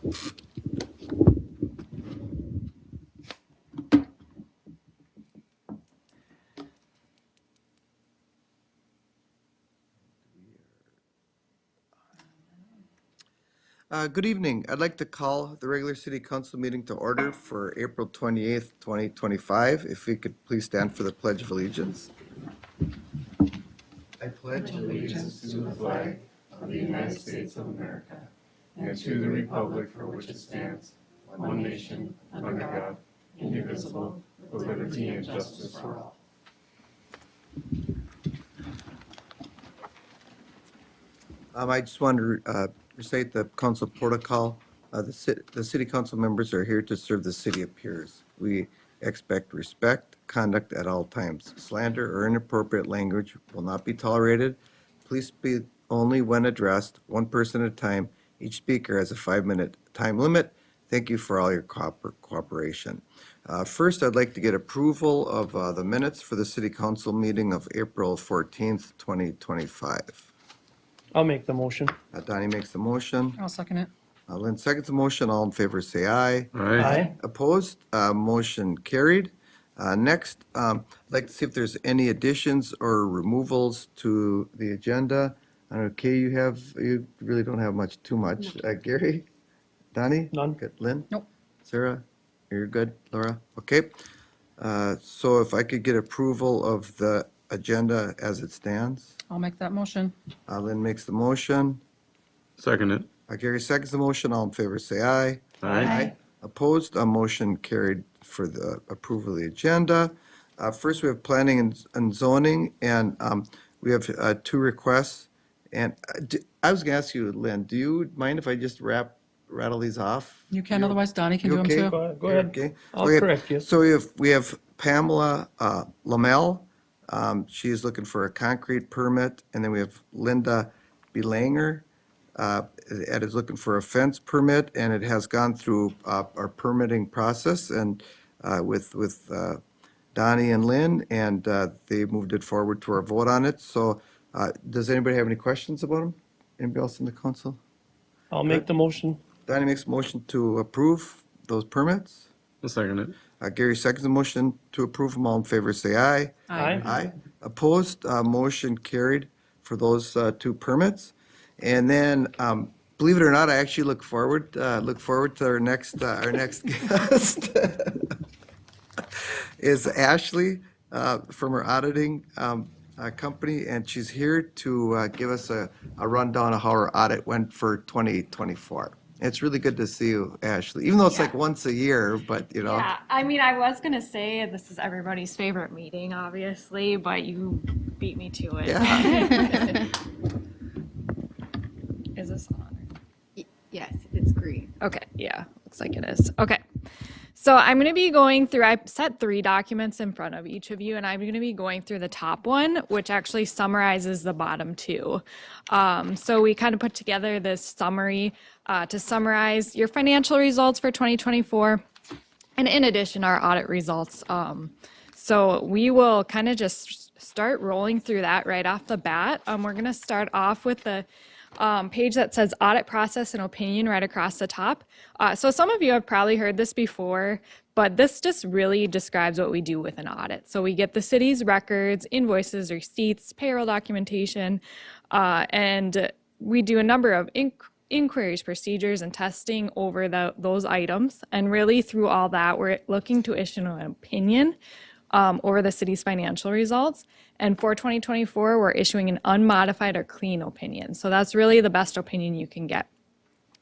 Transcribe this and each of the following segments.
Good evening. I'd like to call the regular city council meeting to order for April 28th, 2025. If we could please stand for the Pledge of Allegiance. I pledge allegiance to the flag of the United States of America and to the republic for which it stands, one nation, under God, indivisible, with liberty and justice for all. I just wanted to recite the council protocol. The city council members are here to serve the city of Pierz. We expect respect, conduct at all times. Slander or inappropriate language will not be tolerated. Please speak only when addressed, one person at a time. Each speaker has a 5-minute time limit. Thank you for all your cooperation. First, I'd like to get approval of the minutes for the city council meeting of April 14th, 2025. I'll make the motion. Donnie makes the motion. I'll second it. Lynn seconds the motion. All in favor, say aye. Aye. Opposed? Motion carried. Next, I'd like to see if there's any additions or removals to the agenda. I don't know, Kay, you really don't have too much. Gary? Donnie? None. Good. Lynn? Nope. Sarah? You're good. Laura? Okay. So if I could get approval of the agenda as it stands. I'll make that motion. Lynn makes the motion. Second it. Gary seconds the motion. All in favor, say aye. Aye. Opposed? A motion carried for the approval of the agenda. First, we have planning and zoning, and we have 2 requests. And I was going to ask you, Lynn, do you mind if I just rattle these off? You can, otherwise Donnie can You do them okay? too. Go ahead. Okay. I'll Okay, correct you. So we have Pamela Lamel. She is looking for a concrete permit. And then we have Linda Belanger. Ed is looking for a fence permit, and it has gone through our permitting process and with Donnie and Lynn, and they moved it forward to our vote on it. So does anybody have any questions about them? Anybody else in the council? I'll make the motion. Donnie makes a motion to approve those permits. I'll second it. Gary seconds the motion to approve them. All in favor, say aye. Aye. Aye. Opposed? Motion carried for those 2 permits. And then, believe it or not, I actually look forward to our next guest is Ashley from her auditing company, and she's here to give us a rundown of how our audit went for 2024. It's really good to see you, Ashley, even though it's like once a year, but you know. Yeah, I mean, I was gonna say this is everybody's favorite meeting, obviously, but you beat me to it. Yeah. Is this on? Yes, it's green. Okay, yeah, looks like it is. Okay. So I'm going to be going through, I set 3 documents in front of each of you, and I'm going to be going through the top one, which actually summarizes the bottom 2. So we kind of put together this summary to summarize your financial results for 2024, and in addition, our audit results. So we will kind of just start rolling through that right off the bat. We're going to start off with the page that says audit process and opinion right across the top. So some of you have probably heard this before, but this just really describes what we do with an audit. So we get the city's records, invoices, receipts, payroll documentation, and we do a number of inquiries, procedures, and testing over those items. And really through all that, we're looking to issue an opinion over the city's financial results. And for 2024, we're issuing an unmodified or clean opinion. So that's really the best opinion you can get.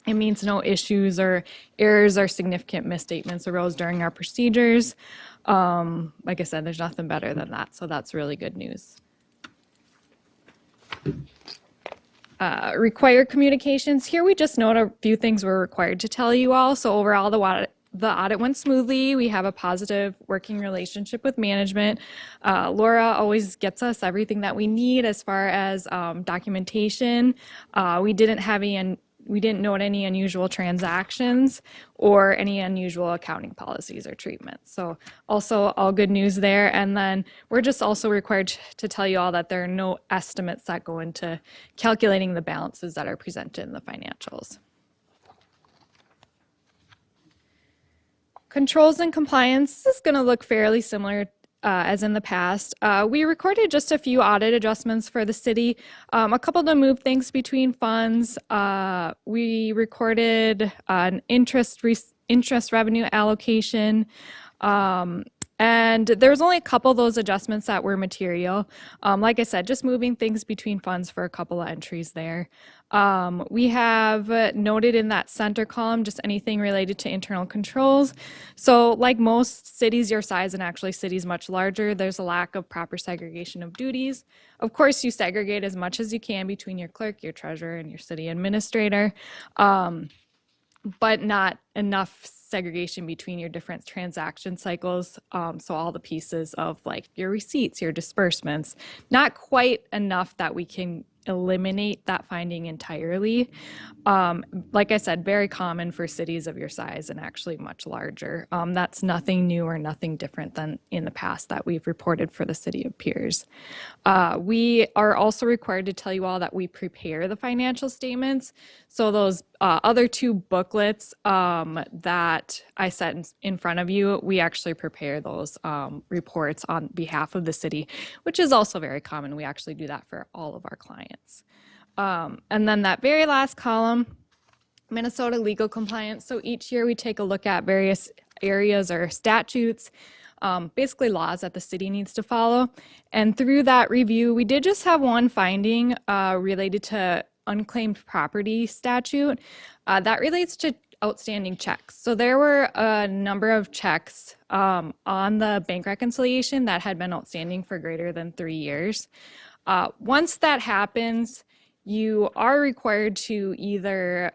It means no issues or errors or significant misstatements arose during our procedures. Like I said, there's nothing better than that. So that's really good news. Required communications. Here we just note a few things we're required to tell you all. So overall, the audit went smoothly. We have a positive working relationship with management. Laura always gets us everything that we need as far as documentation. We didn't note any unusual transactions or any unusual accounting policies or treatments. So also all good news there. And then we're just also required to tell you all that there are no estimates that go into calculating the balances that are presented in the financials. Controls and compliance is going to look fairly similar as in the past. We recorded just a few audit adjustments for the city, a couple to move things between funds. We recorded an interest revenue allocation. And there's only a couple of those adjustments that were material. Like I said, just moving things between funds for a couple of entries there. We have noted in that center column just anything related to internal controls. So like most cities your size, and actually cities much larger, there's a lack of proper segregation of duties. Of course, you segregate as much as you can between your clerk, your treasurer, and your city administrator, but not enough segregation between your different transaction cycles. So all the pieces of like your receipts, your disbursements, not quite enough that we can eliminate that finding entirely. Like I said, very common for cities of your size and actually much larger. That's nothing new or nothing different than in the past that we've reported for the city of Pierz. We are also required to tell you all that we prepare the financial statements. So those other two booklets that I set in front of you, we actually prepare those reports on behalf of the city, which is also very common. We actually do that for all of our clients. And then that very last column, Minnesota legal compliance. So each year we take a look at various areas or statutes, basically laws that the city needs to follow. And through that review, we did just have one finding related to unclaimed property statute that relates to outstanding checks. So there were a number of checks on the bank reconciliation that had been outstanding for greater than 3 years. Once that happens, you are required to either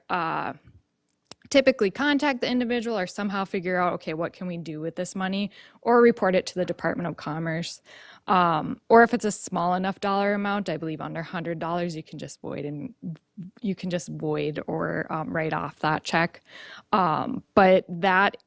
typically contact the individual or somehow figure out, okay, what can we do with this money, or report it to the Department of Commerce. Or if it's a small enough dollar amount, I believe under $100, you can just void or write off that check. But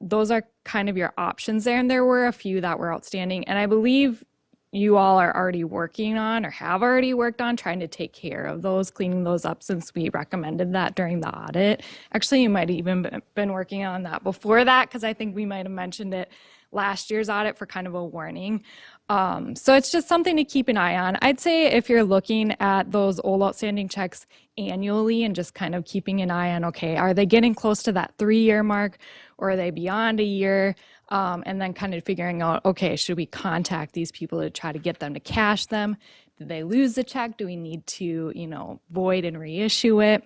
those are kind of your options there. And there were a few that were outstanding. And I believe you all are already working on or have already worked on trying to take care of those, cleaning those up since we recommended that during the audit. Actually, you might have even been working on that before that, because I think we might have mentioned it last year's audit for kind of a warning. So it's just something to keep an eye on. I'd say if you're looking at those old outstanding checks annually and just kind of keeping an eye on, okay, are they getting close to that 3-year mark, or are they beyond a year? And then kind of figuring out, okay, should we contact these people to try to get them to cash them? Did they lose the check? Do we need to, void and reissue it?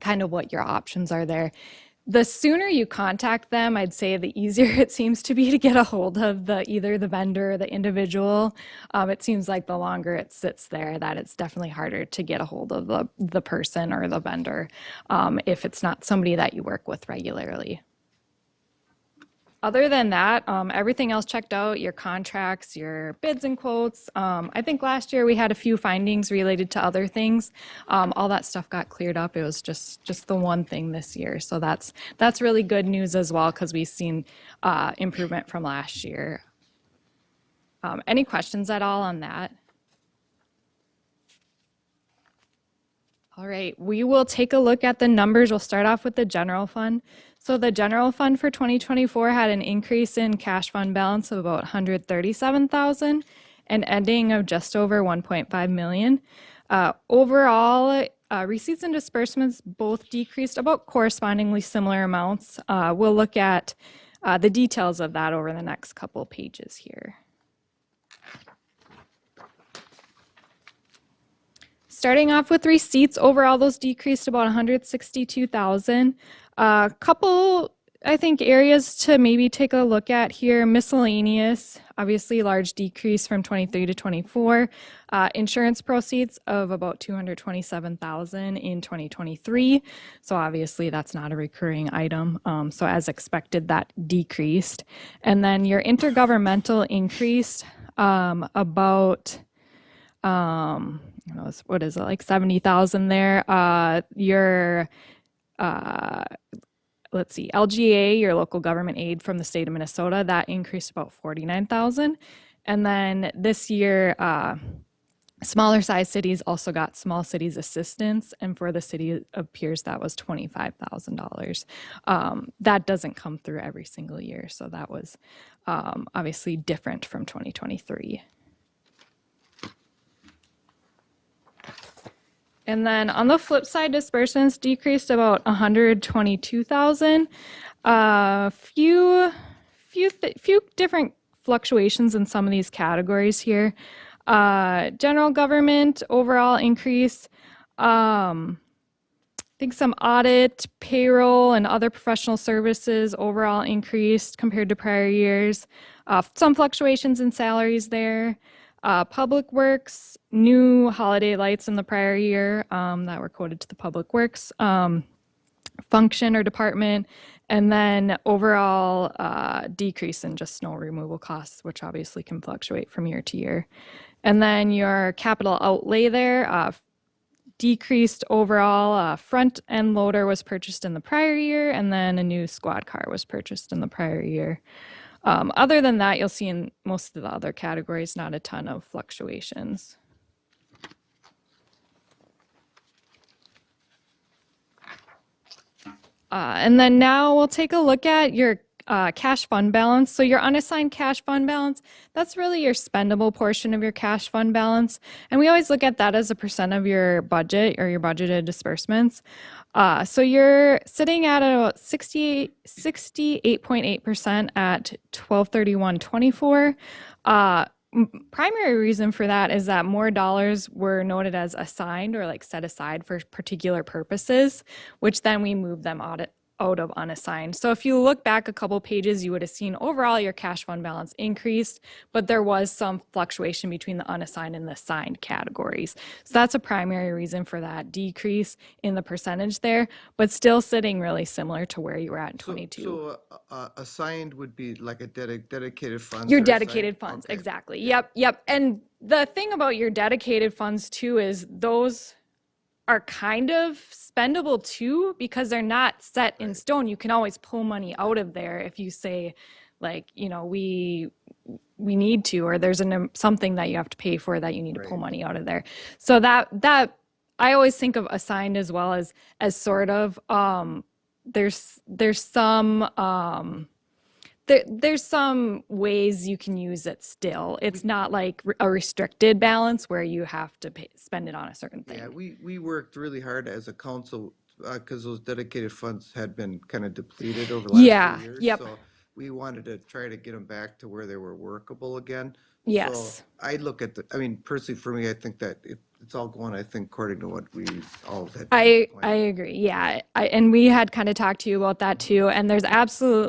Kind of what your options are there. The sooner you contact them, I'd say the easier it seems to be to get a hold of either the vendor or the individual. It seems like the longer it sits there, that it's definitely harder to get a hold of the person or the vendor if it's not somebody that you work with regularly. Other than that, everything else checked out, your contracts, your bids and quotes. I think last year we had a few findings related to other things. All that stuff got cleared up. It was just the one thing this year. So that's really good news as well, because we've seen improvement from last year. Any questions at all on that? All right, we will take a look at the numbers. We'll start off with the general fund. So the general fund for 2024 had an increase in cash fund balance of about $137,000 and ending of just over $1.5 million. Overall, receipts and disbursements both decreased about correspondingly similar amounts. We'll look at the details of that over the next couple pages here. Starting off with receipts, overall those decreased about $162,000. A couple, I think, areas to maybe take a look at here. Miscellaneous, obviously large decrease from 23 to 24. Insurance proceeds of about $227,000 in 2023. So obviously that's not a recurring item. So as expected, that decreased. And then your intergovernmental increased about what is it, like 70,000 there. Your let's see, LGA, your local government aid from the state of Minnesota, that increased about 49,000. And then this year, Smaller size cities also got small cities assistance, and for the city of Pierz, that was $25,000. That doesn't come through every single year, so that was obviously different from 2023. And then on the flip side, disbursements decreased about 122,000. Few different fluctuations in some of these categories here. General government overall increase. I think some audit, payroll, and other professional services overall increased compared to prior years. Some fluctuations in salaries there. Public Works, new holiday lights in the prior year that were quoted to the Public Works function or department, and then overall decrease in just snow removal costs, which obviously can fluctuate from year to year. And then your capital outlay there decreased overall. Front end loader was purchased in the prior year, and then a new squad car was purchased in the prior year. Other than that, you'll see in most of the other categories, not a ton of fluctuations. And then now we'll take a look at your cash fund balance. So your unassigned cash fund balance, that's really your spendable portion of your cash fund balance. And we always look at that as a percent of your budget or your budgeted disbursements. So you're sitting at about 68.8% at 12/31/24. Primary reason for that is that more dollars were noted as assigned or like set aside for particular purposes, which then we move them out of unassigned. So if you look back a couple pages, you would have seen overall your cash fund balance increased, but there was some fluctuation between the unassigned and the assigned categories. So that's a primary reason for that decrease in the percentage there, but still sitting really similar to where you were at in 22. So assigned would be like a dedicated funds? Your are assigned? dedicated funds, Okay. exactly. Yep. And the thing about your dedicated funds too is those are kind of spendable too because they're not set in stone. You can always pull money out of there if you say, like, you know, we need to, or there's something that you have to pay for that you need to pull money out of there. So that I always think of assigned as well as sort of there's some there's some ways you can use it still. It's not like a restricted balance where you have to spend it on a certain thing. Yeah, we worked really hard as a council because those dedicated funds had been kind of depleted over the last few years. Yep. So we wanted to try to get them back to where they were workable again. Yes. So I look at personally for me, I think that it's all going, I think, according to what we all had. I planned. agree. Yeah. And we had kind of talked to you about that too. And there's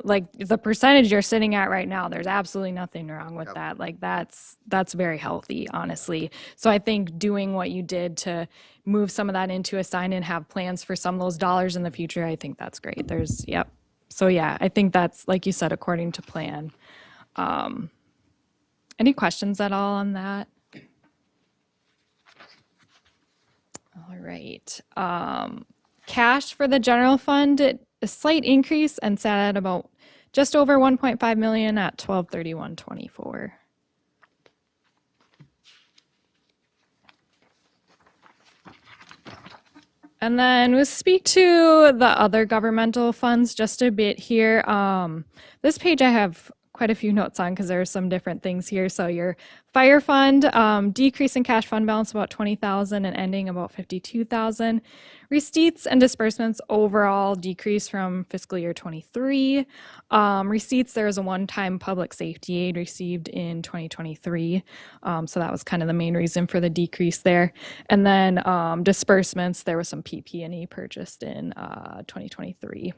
like the percentage you're sitting at right now, there's absolutely nothing wrong with that. Like that's very healthy, honestly. So I think doing what you did to move some of that into assigned and have plans for some of those dollars in the future, I think that's great. So yeah, I think that's, like you said, according to plan. Any questions at all on that? All right. Cash for the general fund, a slight increase and sat at about just over 1.5 million at 12/31/24. And then we'll speak to the other governmental funds just a bit here. This page I have quite a few notes on because there are some different things here. So your fire fund, decrease in cash fund balance about 20,000 and ending about 52,000. Receipts and disbursements overall decrease from fiscal year 23. Receipts, there was a one-time public safety aid received in 2023. So that was kind of the main reason for the decrease there. And then disbursements, there was some PP&E purchased in 2023.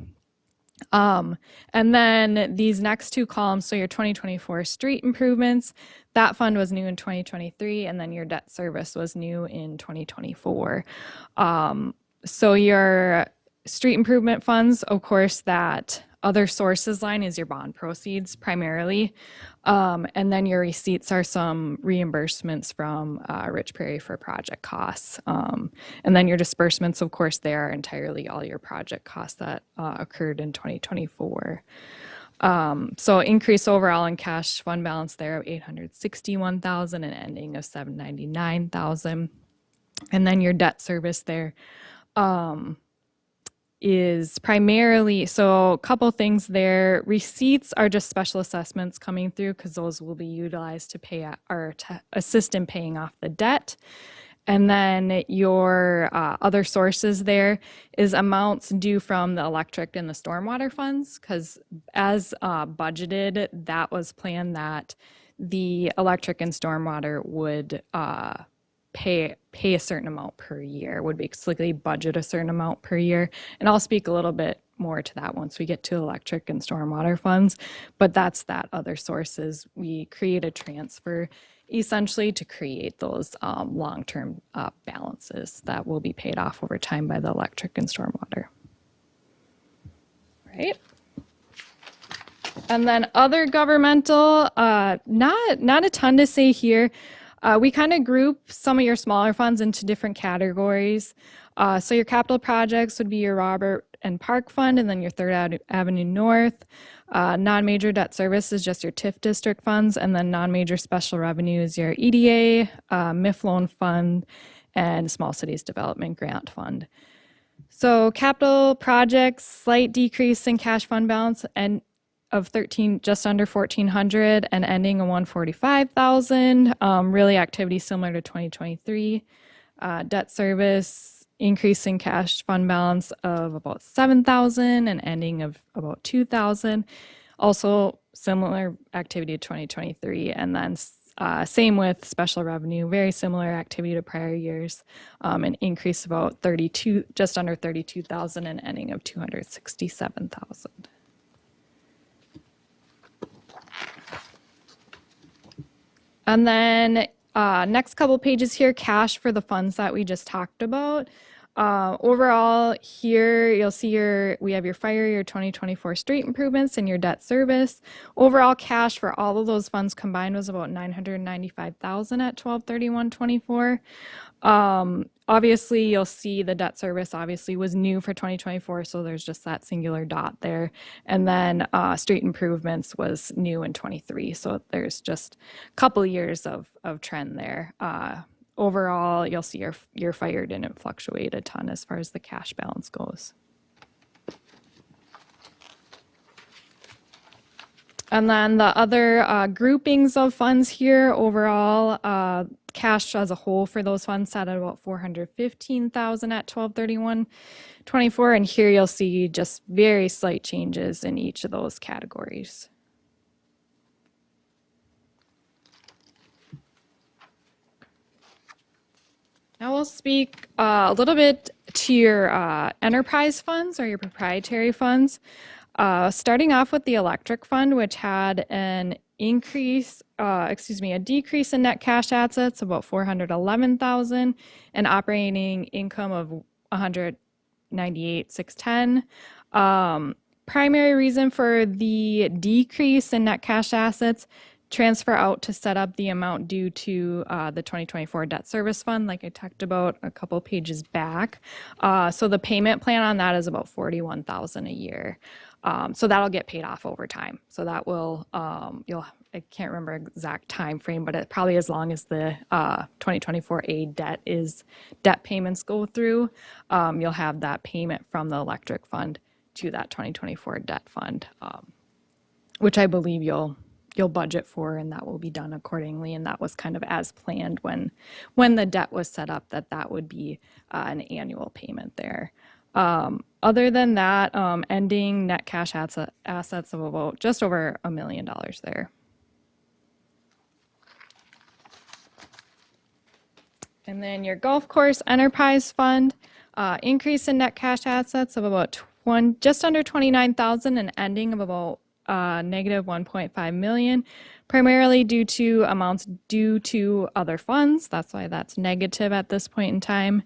And then these next two columns, so your 2024 street improvements, that fund was new in 2023, and then your debt service was new in 2024. So your street improvement funds, of course, that other sources line is your bond proceeds primarily. And then your receipts are some reimbursements from Rich Prairie for project costs. And then your disbursements, of course, they are entirely all your project costs that occurred in 2024. So increase overall in cash fund balance there of 861,000 and ending of 799,000. And then your debt service there is primarily, so a couple things there. Receipts are just special assessments coming through because those will be utilized to pay or to assist in paying off the debt. And then your other sources there is amounts due from the electric and the stormwater funds, because as budgeted, that was planned that the electric and stormwater would pay a certain amount per year, would basically budget a certain amount per year. And I'll speak a little bit more to that once we get to electric and stormwater funds, but that's that other sources. We create a transfer essentially to create those long-term balances that will be paid off over time by the electric and stormwater. Right? And then other governmental, not a ton to say here. We kind of group some of your smaller funds into different categories. So your capital projects would be your Robert and Park Fund, and then your Third Avenue North. Non-major debt service is just your TIF district funds, and then non-major special revenue is your EDA, MIF loan fund, and Small Cities Development Grant Fund. So capital projects, slight decrease in cash fund balance and of just under 1,400 and ending on 145,000. Really activity similar to 2023. Debt service, increase in cash fund balance of about 7,000 and ending of about 2,000. Also similar activity to 2023. And then same with special revenue, very similar activity to prior years. An increase of about just under 32,000 and ending of 267,000. And then next couple pages here, cash for the funds that we just talked about. Overall here, you'll see we have your fire, your 2024 street improvements, and your debt service. Overall cash for all of those funds combined was about 995,000 at 12/31/24. Obviously, you'll see the debt service obviously was new for 2024, so there's just that singular dot there. And then street improvements was new in 23, so there's just a couple years of trend there. Overall, you'll see your fire didn't fluctuate a ton as far as the cash balance goes. And then the other groupings of funds here, overall, cash as a whole for those funds sat at about 415,000 at 12/31/24. And here you'll see just very slight changes in each of those categories. Now we'll speak a little bit to your enterprise funds or your proprietary funds. Starting off with the electric fund, which had a decrease in net cash assets of about 411,000 and operating income of 198,610. Primary reason for the decrease in net cash assets, transfer out to set up the amount due to the 2024 debt service fund, like I talked about a couple pages back. So the payment plan on that is about 41,000 a year. So that'll get paid off over time. So that will, I can't remember exact time frame, but probably as long as the 2024A debt payments go through, you'll have that payment from the electric fund to that 2024 debt fund, which I believe you'll budget for, and that will be done accordingly. And that was kind of as planned when the debt was set up, that would be an annual payment there. Other than that, ending net cash assets of about just over $1 million there. And then your golf course enterprise fund, increase in net cash assets of about just under 29,000 and ending of about negative 1.5 million, primarily due to amounts due to other funds. That's why that's negative at this point in time.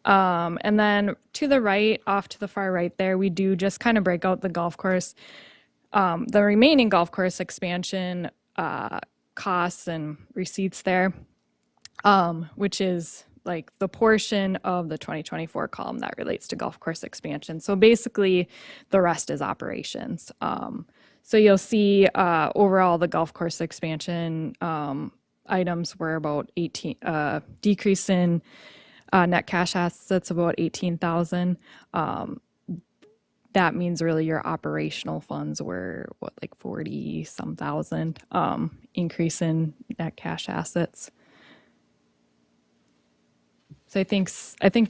And then to the right, off to the far right there, we do just kind of break out the golf course, the remaining golf course expansion costs and receipts there, which is like the portion of the 2024 column that relates to golf course expansion. So basically, the rest is operations. So you'll see overall the golf course expansion items were about 18, decrease in net cash assets about 18,000. That means really your operational funds were what, like 40 some thousand, increase in net cash assets. So I think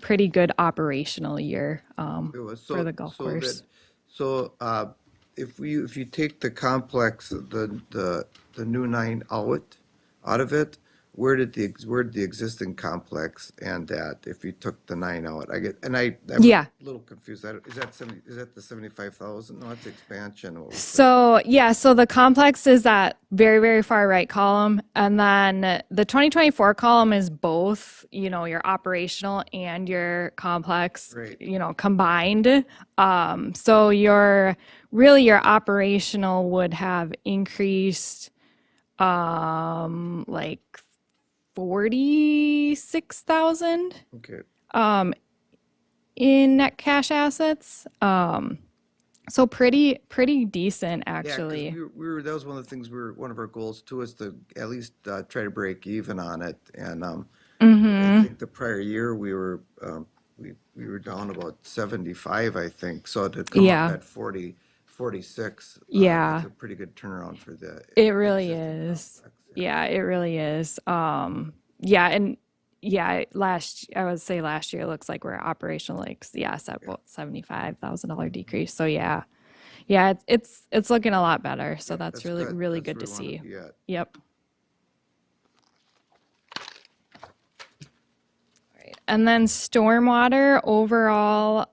pretty good operational year It was for the golf course. If you take the complex, the new 9 out of it, where did the existing complex end at if you took the 9 out? I'm Yeah. a little confused. Is that the 75,000? No, that's expansion. What was So yeah, so the complex is that very, very far right column. And then the 2024 column is both, your operational and your complex, Right. Combined. So your operational would have increased like 46,000 Okay. in net cash assets. So pretty decent Yeah, 'cause actually. that was one of the things one of our goals too, is to at least try to break even on it. And I think the prior year we were down about 75, I think. So to come Yeah. up at 46, Yeah. it's a pretty good turnaround for the It really existing is. complex. Yeah, it really is. I would say last year it looks like we're operational, at about $75,000 decrease. So yeah, it's looking a lot better. So that's really good. really That's good to where we see. wanna be at. Yep. Right. And then stormwater overall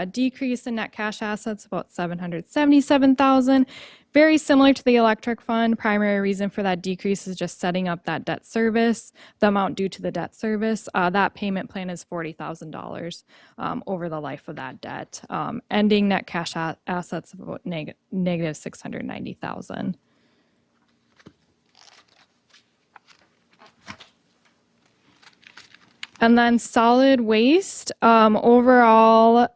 decrease in net cash assets about 777,000. Very similar to the electric fund. Primary reason for that decrease is just setting up that debt service, the amount due to the debt service. That payment plan is $40,000 over the life of that debt. Ending net cash assets of about negative 690,000. And then solid waste, overall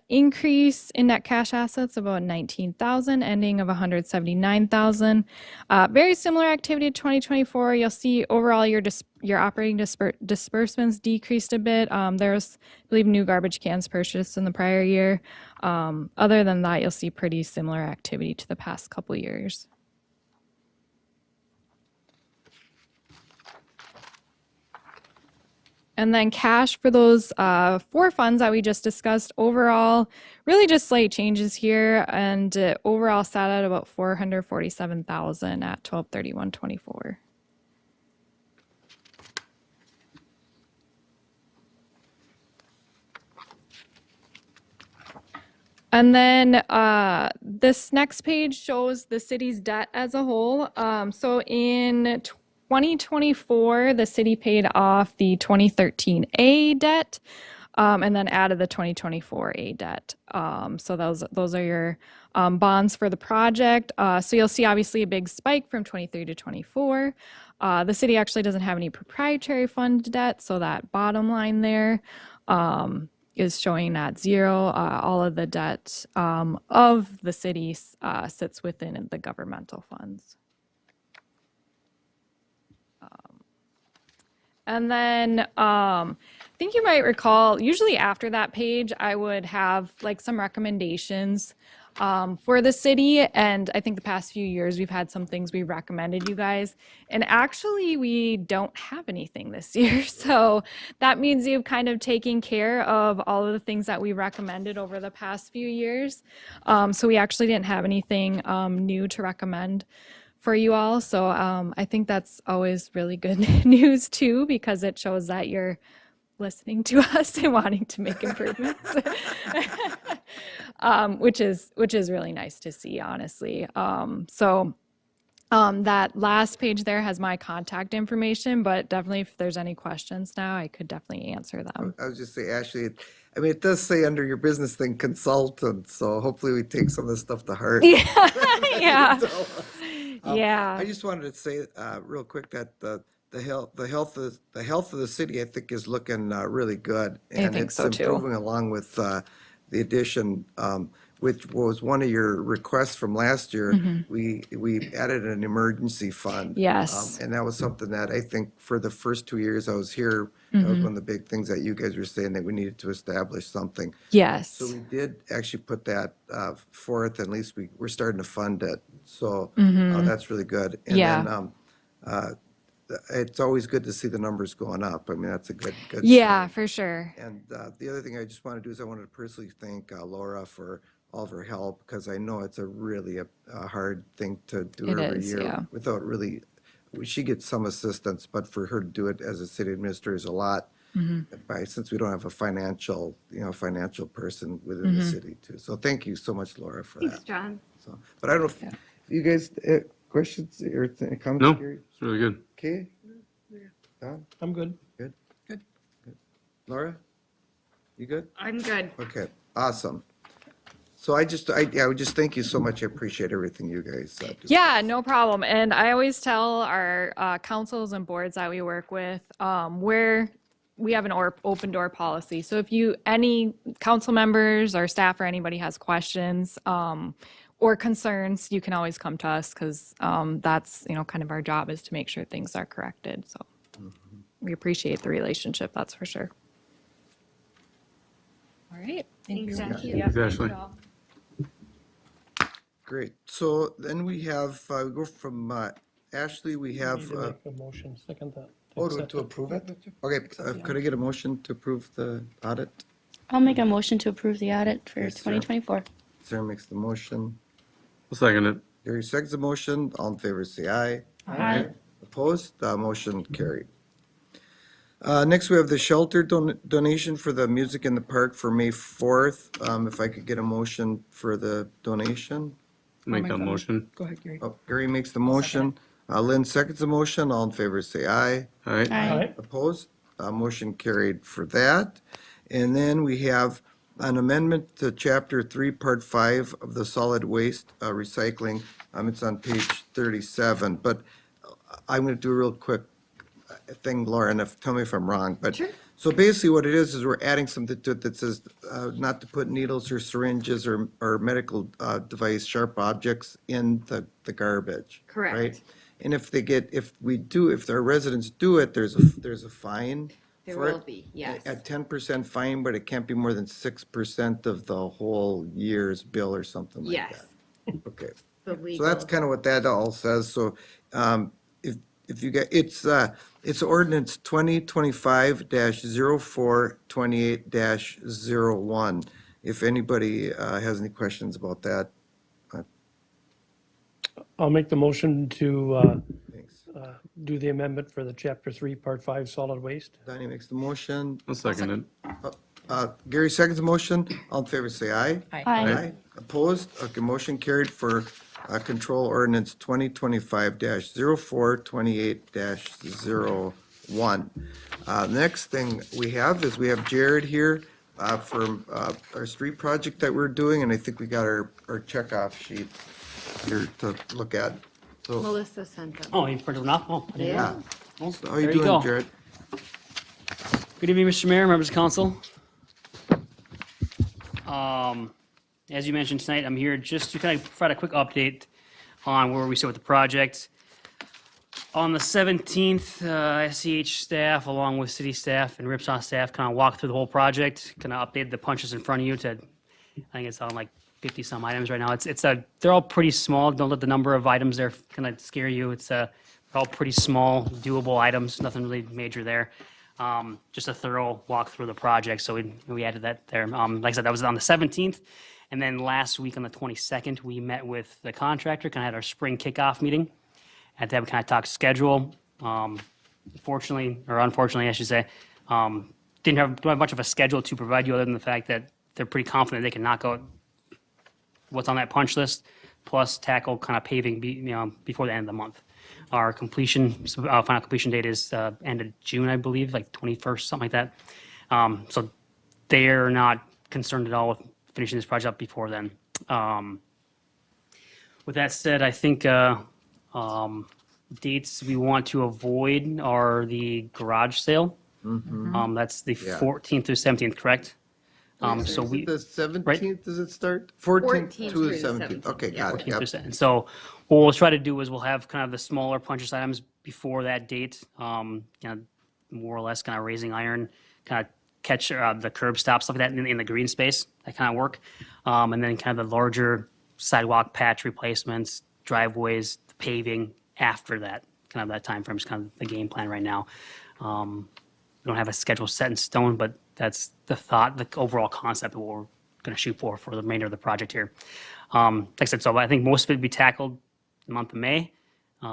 increase in net cash assets about 19,000, ending of 179,000. Very similar activity to 2024. You'll see overall your operating disbursements decreased a bit. There's, I believe, new garbage cans purchased in the prior year. Other than that, you'll see pretty similar activity to the past couple years. And then cash for those 4 funds that we just discussed overall, really just slight changes here, and overall sat at about 447,000 at 12/31/24. And then this next page shows the city's debt as a whole. So in 2024, the city paid off the 2013 A debt and then added the 2024 A debt. So those are your bonds for the project. So you'll see obviously a big spike from 23 to 24. The city actually doesn't have any proprietary fund debt, so that bottom line there is showing at 0. All of the debt of the city sits within the governmental funds. And then I think you might recall, usually after that page, I would have like some recommendations for the city. And I think the past few years, we've had some things we recommended you guys. And actually, we don't have anything this year. So that means you've kind of taken care of all of the things that we recommended over the past few years. So we actually didn't have anything new to recommend for you all. So I think that's always really good news too, because it shows that you're listening to us and wanting to make improvements, which is really nice to see, honestly. So That last page there has my contact information, but definitely if there's any questions now, I could definitely answer them. I was just say, Ashley, I mean, it does say under your business thing, consultant, so hopefully we take some of this stuff to heart. Yeah. I Yeah. just wanted to say, real quick that the health of the city, I think, is looking really good. I think so, It's too. improving along with the addition, which was one of your requests from last year. We added an emergency fund. Mm-hmm. Yes. And that was something that I think for the first 2 years I was here, that was one of the big things that you guys were saying, that we needed to establish something. Yes. So we did actually put that forth, at least we're starting to fund it. So that's really good. And Yeah. then it's always good to see the numbers going up. I mean, that's a good Yeah, sign. for sure. And the other thing I just want to do is I wanted to personally thank Laura for all of her help, because I know it's a really a hard thing to do It every is, year yeah. without really, she gets some assistance, but for her to do it as a city administrator is a lot. Since we don't have a financial person within the city too. So thank you so much, Laura, for Thanks, that. John. So, but I don't know if you guys, questions or comments? No, Gary? it's really good. Okay? Don? I'm good. Good? Good. Laura? You good? I'm good. Okay, awesome. So I would just thank you so much. I appreciate everything you guys do. Yeah, no problem. And I always tell our councils and boards that we work with, we have an open door policy. So if any council members or staff or anybody has questions or concerns, you can always come to us, because that's, kind of our job, is to make sure things are corrected. So we appreciate the relationship, that's for sure. All right. Thanks, Ashley. Thanks, Ashley. Great. So then we have, we go from Ashley, we Need have, to make a motion, second that. to approve it? Okay, could I get a motion to approve the audit? I'll make a motion to approve the audit for Yes, sir. 2024. Sarah makes the motion. I'll second it. Gary seconds the motion. All in favor, say aye. Aye. Opposed? Motion carried. Next, we have the shelter donation for the music in the park for May 4th. If I could get a motion for the donation. Make that motion. Go ahead, Gary. Oh, Gary makes the motion. Lynn seconds the motion. All in favor, say aye. All right. Aye. Opposed? Motion carried for that. And then we have an amendment to Chapter 3, Part 5 of the solid waste recycling. It's on page 37, but I'm going to do a real quick thing, Laura, and tell me if I'm wrong. But so basically what it is we're adding something to it that says not to put needles or syringes or medical device, sharp objects in the garbage. Correct. Right? And if our residents do it, there's a fine There for it. will be, yes. A 10% fine, but it can't be more than 6% of the whole year's bill or something like Yes. that. Okay. The So legal. that's kind of what that all says. So if you get, it's ordinance 2025-0428-01. If anybody has any questions about that, I'll make the motion to thanks. do the amendment for the Chapter 3, Part 5 solid waste. Donnie makes the motion. I'll second it. Gary seconds the motion. All in favor, say aye. Aye. Opposed? Okay, motion carried for control ordinance 2025-0428-01. Next thing we have Jared here for our street project that we're doing, and I think we got our checkoff sheet here to look at. So, Melissa sent them. Oh, you printed one off? Oh, I didn't know. Yeah. Well, so how you there doing, go. Jared? Good evening, Mr. Mayor, members of council. As you mentioned tonight, I'm here just to kind of provide a quick update on where we sit with the project. On the 17th, SCH staff, along with city staff and Ripsaw staff, kind of walked through the whole project, kind of updated the punches in front of you to, I think it's on like 50 some items right now. They're all pretty small. Don't let the number of items there kind of scare you. They're all pretty small, doable items, nothing really major there. Just a thorough walk through the project. So we added that there. Like I said, that was on the 17th. And then last week on the 22nd, we met with the contractor, kind of had our spring kickoff meeting. Had to have kind of talk schedule. Fortunately, or unfortunately, I should say, don't have much of a schedule to provide you other than the fact that they're pretty confident they can knock out what's on that punch list. plus tackle kind of paving before the end of the month. Our completion, final completion date is end of June, I believe, like 21st, something like that. So they're not concerned at all with finishing this project up before then. With that said, I think dates we want to avoid are the garage sale. That's the Yeah. 14th through 17th, correct? So Is it we. the 17th, does it start? 14th 14th to the through the 17th. Okay, got it. 14th Yep. through 17th. So what we'll try to do is we'll have kind of the smaller punch list items before that date, more or less kind of raising iron, kind of catch the curb stop, stuff like that in the green space, that kind of work. And then kind of the larger sidewalk patch replacements, driveways, the paving after that, kind of that time frame is kind of the game plan right now. We don't have a schedule set in stone, but that's the thought, the overall concept of what we're going to shoot for the remainder of the project here. Like I said, so I think most of it would be tackled in the month of May.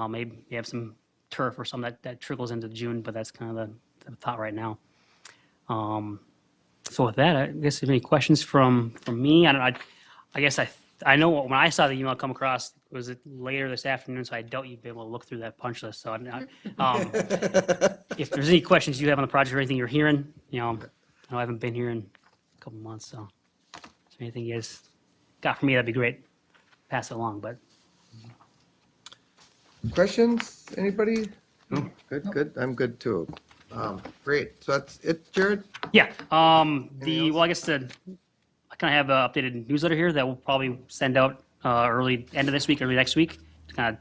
Maybe you have some turf or something that trickles into June, but that's kind of the thought right now. So with that, I guess if any questions from me, I guess I know when I saw the email come across, was it later this afternoon, so I doubt you'd be able to look through that punch list. So if there's any questions you have on the project or anything you're hearing, I haven't been here in a couple months, so if there's anything you guys got for me, that'd be great. Pass it along, but Questions, anybody? Good, I'm good too. Great, so that's it, Jared? yeah, Anything else? well, I guess I kind of have an updated newsletter here that we'll probably send out early end of this week, early next week, to kind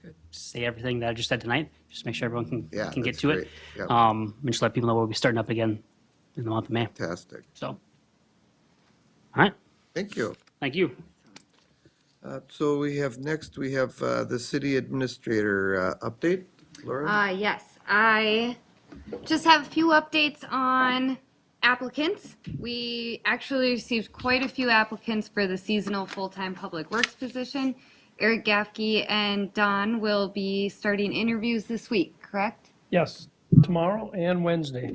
of say everything that I just said tonight, just make sure everyone Yeah, can get that's to great. it. Yep. And just let people know we'll be starting up again in the month of May. Fantastic. So, all right, Thank you. thank you. So we have the city administrator update. Laura? Yes, I just have a few updates on applicants. We actually received quite a few applicants for the seasonal full-time public works position. Eric Gaffke and Don will be starting interviews this week, correct? Yes, tomorrow and Wednesday.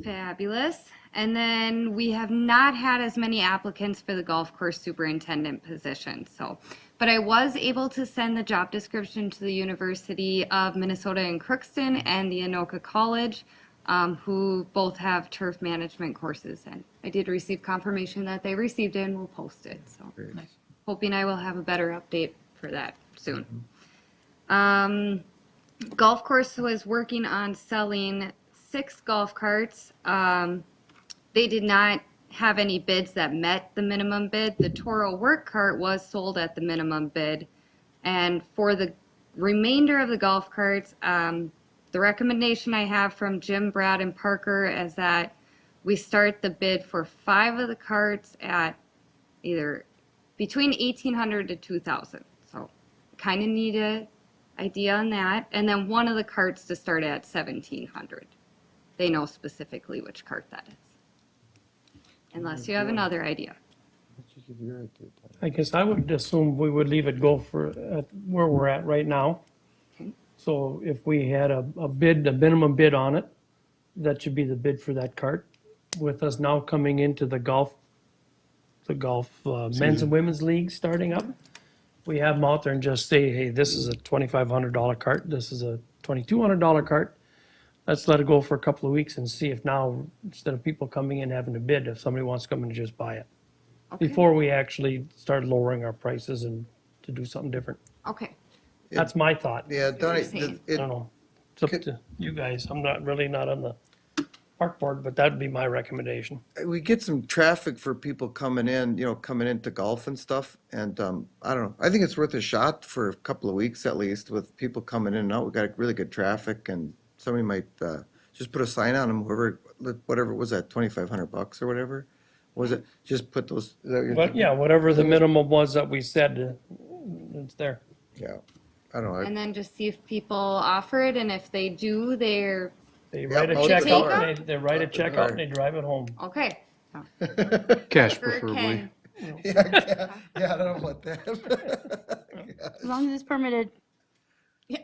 Fabulous. And then we have not had as many applicants for the golf course superintendent position. But I was able to send the job description to the University of Minnesota in Crookston and the Anoka College, who both have turf management courses. And I did receive confirmation that they received it and will post it. So Great. hoping I will have a better update for that soon. Golf course was working on selling 6 golf carts. They did not have any bids that met the minimum bid. The Toro work cart was sold at the minimum bid. And for the remainder of the golf carts, the recommendation I have from Jim, Brad, and Parker is that we start the bid for 5 of the carts at either between $1,800 to $2,000. So kind of need an idea on that. And then one of the carts to start at $1,700. They know specifically which cart that is. Unless you have another idea. I guess I would assume we would leave it go for where we're at right now. Okay. So if we had a minimum bid on it, that should be the bid for that cart. With us now coming into the golf men's and women's league starting up, we have them out there and just say, hey, this is a $2,500 cart, this is a $2,200 cart. Let's let it go for a couple of weeks and see if now, instead of people coming in having to bid, if somebody wants to come in and just buy it. Okay. Before we actually start lowering our prices and to do something different. Okay. That's my thought. Yeah, Donnie, saying. I don't know. It's up to you guys. I'm not on the park board, but that'd be my recommendation. we get some traffic for people coming in, coming into golf and stuff. And I don't know, I think it's worth a shot for a couple of weeks at least with people coming in and out. We got really good traffic and somebody might just put a sign on them, whatever was that, $2,500 or whatever? Was it, just put those? Is that what you're But thinking? yeah, whatever the minimum was that we said, it's there. Yeah, I don't know. And then just see if people offer it, and if they do, they're, They write a I'll check take out, it. and they write a check out and they drive it home. okay. Cash For preferably. Ken. Yeah, I don't know about that. As long as it's permitted. Yeah.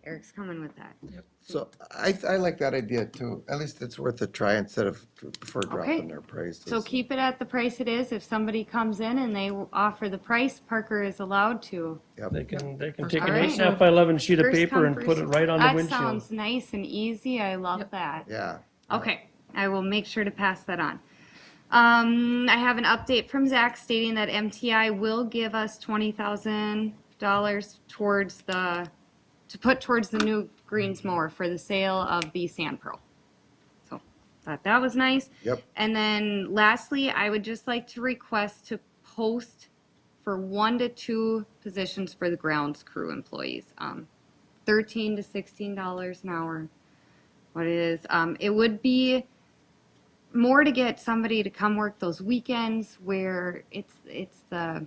Eric's coming with that. So I like that idea too. At least it's worth a try instead of before dropping Okay. their prices. So keep it at the price it is. If somebody comes in and they offer the price, Parker is allowed to. They can take an All right. 8.5 by 11 sheet of First paper come, and put first- it right on the That windshield. sounds nice and easy. I love that. Yeah. Okay, I will make sure to pass that on. I have an update from Zach stating that MTI will give us $20,000 towards to put towards the new greens mower for the sale of the Sand Pro. So, thought that was nice. Yep. And then lastly, I would just like to request to post for 1 to 2 positions for the grounds crew employees. $13 to $16 an hour. What it is. It would be more to get somebody to come work those weekends where it's the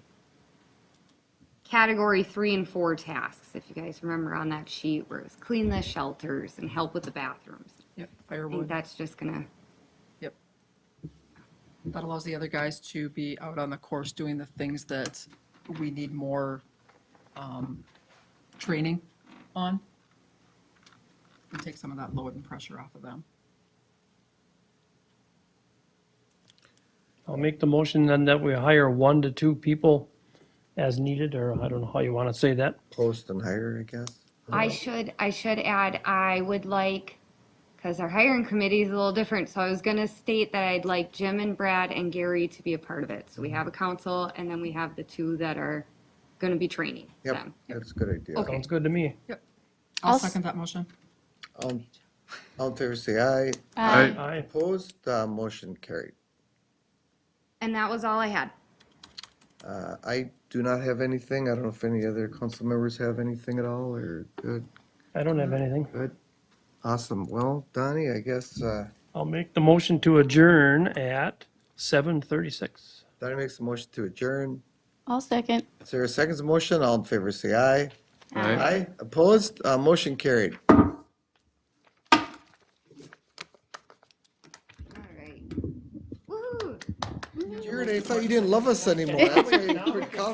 category 3 and 4 tasks. If you guys remember on that sheet where it was clean the shelters and help with the bathrooms. Yep, I think firewood. that's just gonna, Yep. That allows the other guys to be out on the course doing the things that we need more training on. And take some of that load and pressure off of them. I'll make the motion then that we hire 1 to 2 people as needed, or I don't know how you want to say that. Post and hire, I guess. I should add, I would like, because our hiring committee is a little different, so I was gonna state that I'd like Jim and Brad and Gary to be a part of it. So we have a council and then we have the 2 that are gonna be training Yep, them. that's a good idea. Okay. Sounds good to me. Yep. I'll I'll s- second that motion. All in favor, say aye. Aye. Opposed, motion carried. And that was all I had. I do not have anything. I don't know if any other council members have anything at all, or good, I don't have anything. good. Awesome. Well, Donnie, I guess, I'll make the motion to adjourn at 7:36. Donnie makes a motion to adjourn. I'll second. Sarah seconds the motion. All in favor, say aye. Aye. Aye. Opposed, motion carried. All right. Woo-hoo. Jared, I thought you didn't love us anymore. That's why you quit calling.